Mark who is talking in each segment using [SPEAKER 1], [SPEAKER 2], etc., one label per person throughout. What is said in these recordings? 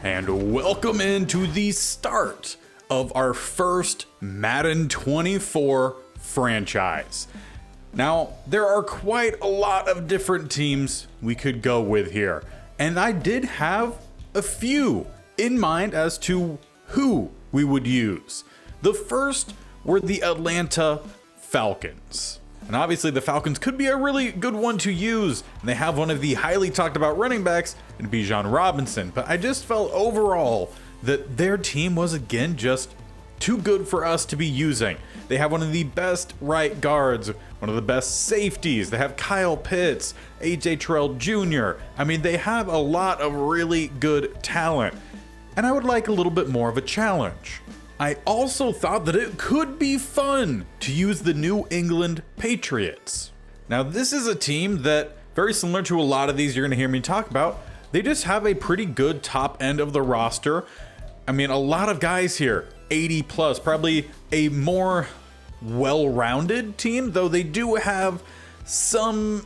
[SPEAKER 1] and welcome into the start of our first Madden 24 franchise. Now, there are quite a lot of different teams we could go with here, and I did have a few in mind as to who we would use. The first were the Atlanta Falcons. And obviously the Falcons could be a really good one to use, and they have one of the highly talked about running backs in Bijan Robinson, but I just felt overall that their team was again just too good for us to be using. They have one of the best right guards, one of the best safeties. They have Kyle Pitts, AJ Terrell Jr. I mean, they have a lot of really good talent, and I would like a little bit more of a challenge. I also thought that it could be fun to use the New England Patriots. Now, this is a team that, very similar to a lot of these you're going to hear me talk about, they just have a pretty good top end of the roster. I mean, a lot of guys here, 80 plus, probably a more well-rounded team, though they do have some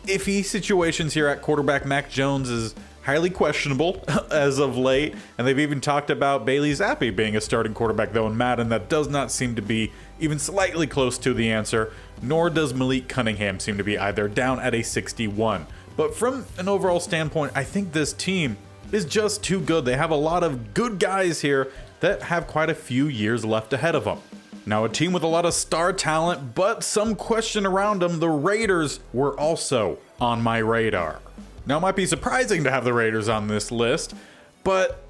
[SPEAKER 1] iffy situations here at quarterback. Mac Jones is highly questionable as of late, and they've even talked about Bailey Zappi being a starting quarterback, though in Madden that does not seem to be even slightly close to the answer, nor does Malik Cunningham seem to be either, down at a 61. But from an overall standpoint, I think this team is just too good. They have a lot of good guys here that have quite a few years left ahead of them. Now, a team with a lot of star talent, but some question around them, the Raiders were also on my radar. Now, it might be surprising to have the Raiders on this list, but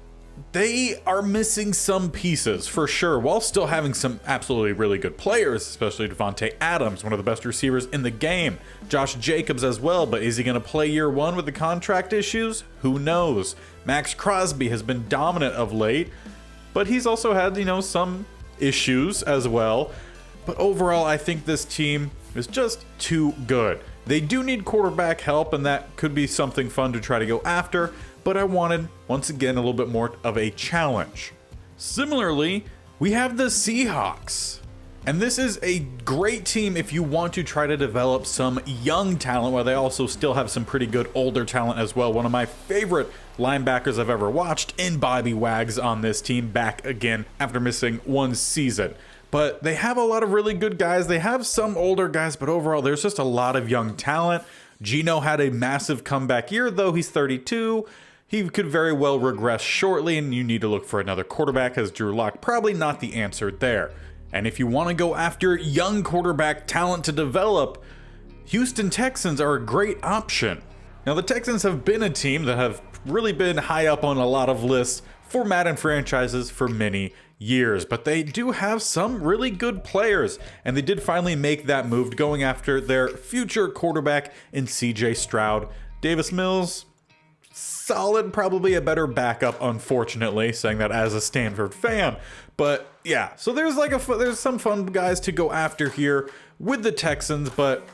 [SPEAKER 1] they are missing some pieces for sure, while still having some absolutely really good players, especially Devontae Adams, one of the best receivers in the game. Josh Jacobs as well, but is he going to play year one with the contract issues? Who knows? Max Crosby has been dominant of late, but he's also had, some issues as well. But overall, I think this team is just too good. They do need quarterback help, and that could be something fun to try to go after, but I wanted, once again, a little bit more of a challenge. Similarly, we have the Seahawks. And this is a great team if you want to try to develop some young talent, while they also still have some pretty good older talent as well. One of my favorite linebackers I've ever watched in Bobby Wags on this team, back again after missing one season. But they have a lot of really good guys. They have some older guys, but overall, there's just a lot of young talent. Geno had a massive comeback year, though he's 32. He could very well regress shortly, and you need to look for another quarterback, as Drew Lock probably not the answer there. And if you want to go after young quarterback talent to develop, Houston Texans are a great option. Now, the Texans have been a team that have really been high up on a lot of lists for Madden franchises for many years, but they do have some really good players, and they did finally make that move, going after their future quarterback in CJ Stroud. Davis Mills, solid, probably a better backup, unfortunately, saying that as a Stanford fan. But yeah, so there's some fun guys to go after here with the Texans, but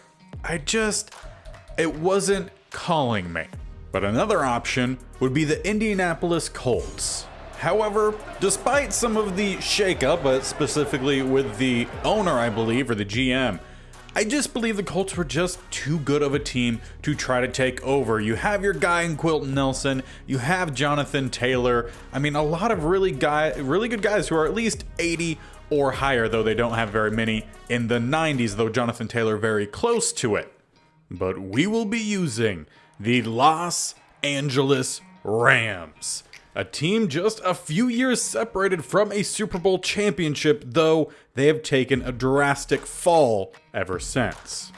[SPEAKER 1] it wasn't calling me. But another option would be the Indianapolis Colts. However, despite some of the shakeup, but specifically with the owner, I believe, or the GM, I just believe the Colts were just too good of a team to try to take over. You have your guy in Quilton Nelson, you have Jonathan Taylor. I mean, a lot of really good guys who are at least 80 or higher, though they don't have very many in the 90s, though Jonathan Taylor very close to it. But we will be using the Los Angeles Rams. A team just a few years separated from a Super Bowl championship, though they have taken a drastic fall ever since.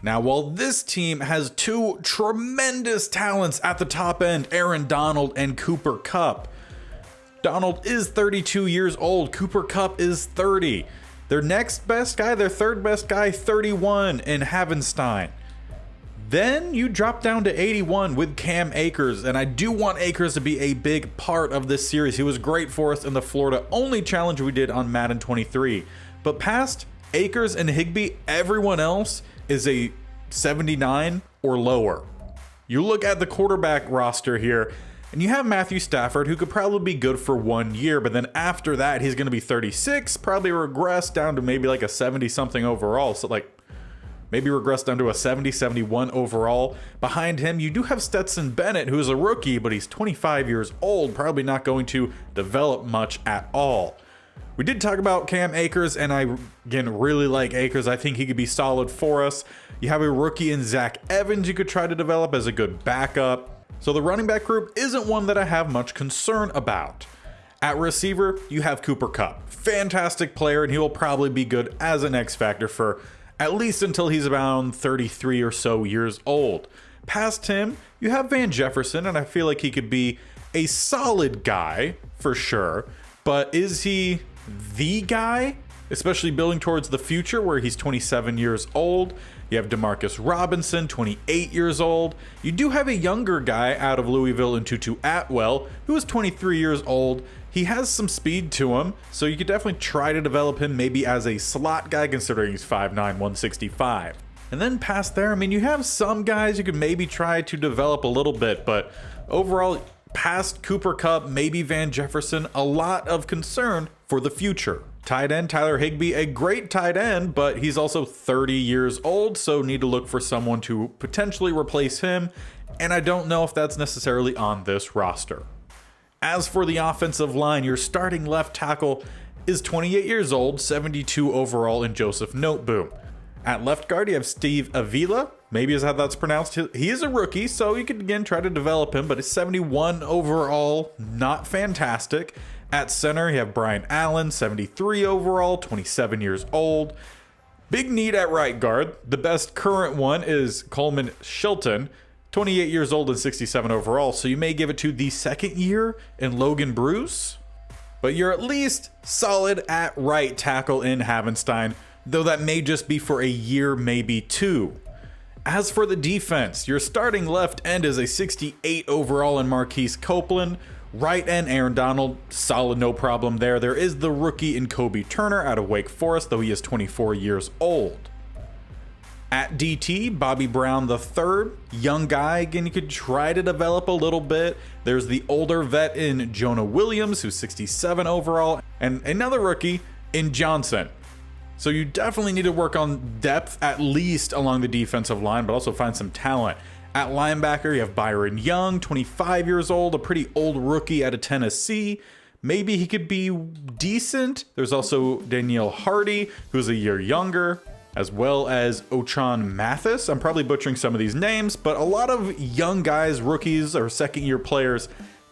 [SPEAKER 1] Now, while this team has two tremendous talents at the top end, Aaron Donald and Cooper Kupp. Donald is 32 years old, Cooper Kupp is 30. Their next best guy, their third best guy, 31 in Havenstein. Then you drop down to 81 with Cam Akers, and I do want Akers to be a big part of this series. He was great for us in the Florida-only challenge we did on Madden 23. But past Akers and Higbee, everyone else is a 79 or lower. You look at the quarterback roster here, and you have Matthew Stafford, who could probably be good for 1 year, but then after that, he's going to be 36, probably regress down to maybe like a 70-something overall. So, maybe regress down to a 70, 71 overall. Behind him, you do have Stetson Bennett, who is a rookie, but he's 25 years old, probably not going to develop much at all. We did talk about Cam Akers, and I, again, really like Akers. I think he could be solid for us. You have a rookie in Zach Evans you could try to develop as a good backup. So the running back group isn't one that I have much concern about. At receiver, you have Cooper Kupp. Fantastic player, and he will probably be good as an X factor for at least until he's around 33 or so years old. Past him, you have Van Jefferson, and I feel like he could be a solid guy for sure. But is he the guy? Especially building towards the future where he's 27 years old. You have Demarcus Robinson, 28 years old. You do have a younger guy out of Louisville in Tutu Atwell, who is 23 years old. He has some speed to him, so you could definitely try to develop him maybe as a slot guy, considering he's 5'9", 165. And then past there, I mean, you have some guys you could maybe try to develop a little bit, but overall, past Cooper Kupp, maybe Van Jefferson, a lot of concern for the future. Tight end Tyler Higbee, a great tight end, but he's also 30 years old, so need to look for someone to potentially replace him, and I don't know if that's necessarily on this roster. As for the offensive line, your starting left tackle is 28 years old, 72 overall in Joseph Noteboom. At left guard, you have Steve Avila. Maybe is how that's pronounced. He is a rookie, so you could again try to develop him, but it's 71 overall, not fantastic. At center, you have Brian Allen, 73 overall, 27 years old. Big need at right guard. The best current one is Coleman Shelton, 28 years old and 67 overall, so you may give it to the second year in Logan Bruce. But you're at least solid at right tackle in Havenstein, though that may just be for a year, maybe two. As for the defense, your starting left end is a 68 overall in Marquise Copeland. Right end, Aaron Donald, solid, no problem there. There is the rookie in Kobe Turner out of Wake Forest, though he is 24 years old. At DT, Bobby Brown III, young guy, again, you could try to develop a little bit. There's the older vet in Jonah Williams, who's 67 overall, and another rookie in Johnson. So you definitely need to work on depth, at least along the defensive line, but also find some talent. At linebacker, you have Byron Young, 25 years old, a pretty old rookie out of Tennessee. Maybe he could be decent. There's also Danielle Hardy, who's a year younger, as well as Ochan Mathis. I'm probably butchering some of these names, but a lot of young guys, rookies, or second-year players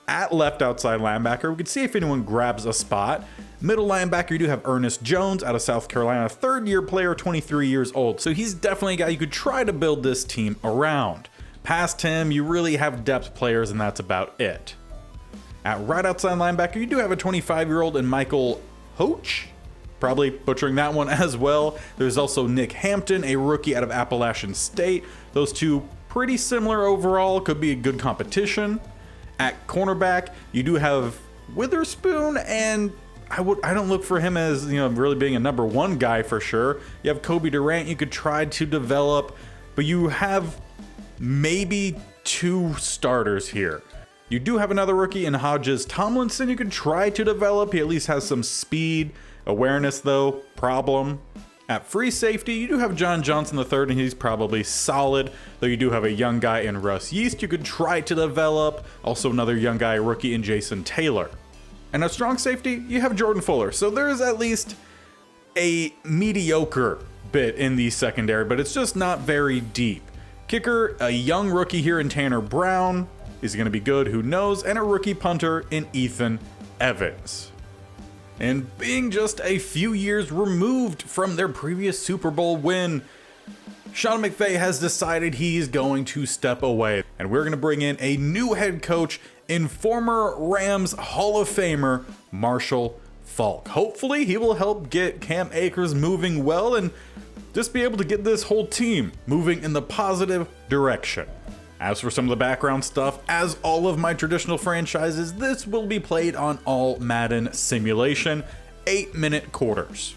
[SPEAKER 1] at left outside linebacker. We can see if anyone grabs a spot. Middle linebacker, you do have Ernest Jones out of South Carolina, third-year player, 23 years old. So he's definitely a guy you could try to build this team around. Past him, you really have depth players, and that's about it. At right outside linebacker, you do have a 25-year-old in Michael Hoach. Probably butchering that one as well. There's also Nick Hampton, a rookie out of Appalachian State. Those two pretty similar overall, could be a good competition. At cornerback, you do have Witherspoon, and I don't look for him as, really being a number one guy for sure. You have Kobe Durant you could try to develop, but you have maybe two starters here. You do have another rookie in Hodges Tomlinson you could try to develop. He at least has some speed. Awareness, though, problem. At free safety, you do have John Johnson III, and he's probably solid, though you do have a young guy in Russ Yeast you could try to develop. Also another young guy, rookie in Jason Taylor. And at strong safety, you have Jordan Fuller. So there is at least a mediocre bit in the secondary, but it's just not very deep. Kicker, a young rookie here in Tanner Brown. Is he going to be good? Who knows? And a rookie punter in Ethan Evans. And being just a few years removed from their previous Super Bowl win, Sean McVay has decided he's going to step away. And we're going to bring in a new head coach in former Rams Hall of Famer, Marshall Faulk. Hopefully he will help get Cam Akers moving well and just be able to get this whole team moving in the positive direction. As for some of the background stuff, as all of my traditional franchises, this will be played on all Madden simulation, 8-minute quarters.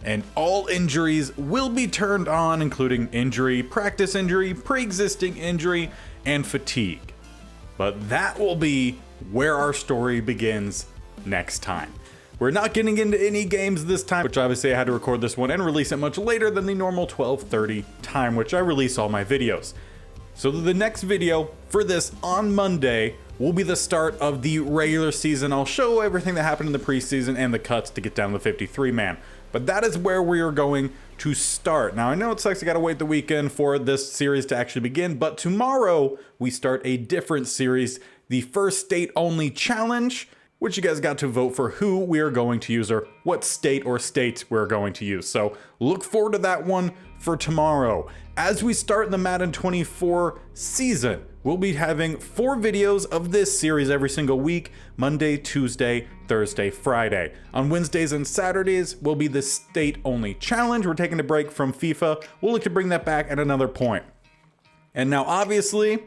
[SPEAKER 1] And all injuries will be turned on, including injury, practice injury, pre-existing injury, and fatigue. But that will be where our story begins next time. We're not getting into any games this time, which obviously I had to record this one and release it much later than the normal 12:30 time, which I release all my videos. So the next video for this on Monday will be the start of the regular season. I'll show everything that happened in the preseason and the cuts to get down to the 53-man. But that is where we are going to start. Now, I know it sucks I gotta wait the weekend for this series to actually begin, but tomorrow we start a different series, the first state-only challenge, which you guys got to vote for who we are going to use or what state or states we're going to use. So look forward to that one for tomorrow. As we start the Madden 24 season, we'll be having 4 videos of this series every single week, Monday, Tuesday, Thursday, Friday. On Wednesdays and Saturdays will be the state-only challenge. We're taking a break from FIFA. We'll look to bring that back at another point. And now, obviously,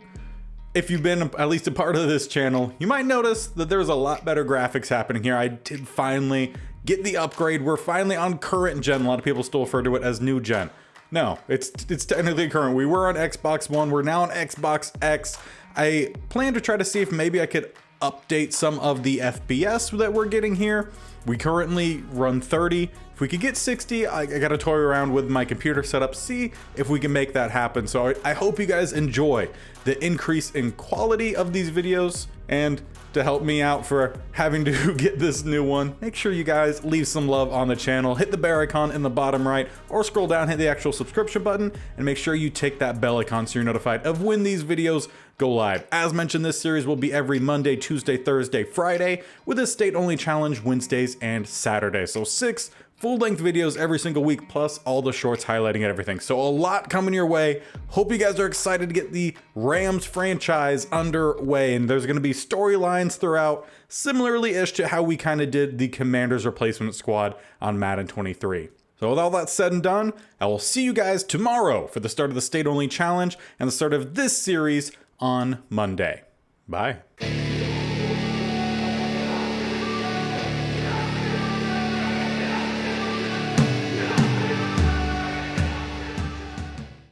[SPEAKER 1] if you've been at least a part of this channel, you might notice that there's a lot better graphics happening here. I did finally get the upgrade. We're finally on current gen. A lot of people still refer to it as new gen. No, it's technically current. We were on Xbox One. We're now on Xbox X. I plan to try to see if maybe I could update some of the FPS that we're getting here. We currently run 30. If we could get 60, I gotta toy around with my computer setup, see if we can make that happen. So I hope you guys enjoy the increase in quality of these videos, and to help me out for having to get this new one, make sure you guys leave some love on the channel, hit the bear icon in the bottom right, or scroll down, hit the actual subscription button, and make sure you take that bell icon so you're notified of when these videos go live. As mentioned, this series will be every Monday, Tuesday, Thursday, Friday, with a state-only challenge Wednesdays and Saturdays. So 6 full-length videos every single week, plus all the shorts highlighting everything. So a lot coming your way. Hope you guys are excited to get the Rams franchise underway, and there's going to be storylines throughout, similarly-ish to how we kind of did the Commanders replacement squad on Madden 23. So with all that said and done, I will see you guys tomorrow for the start of the state-only challenge and the start of this series on Monday. Bye.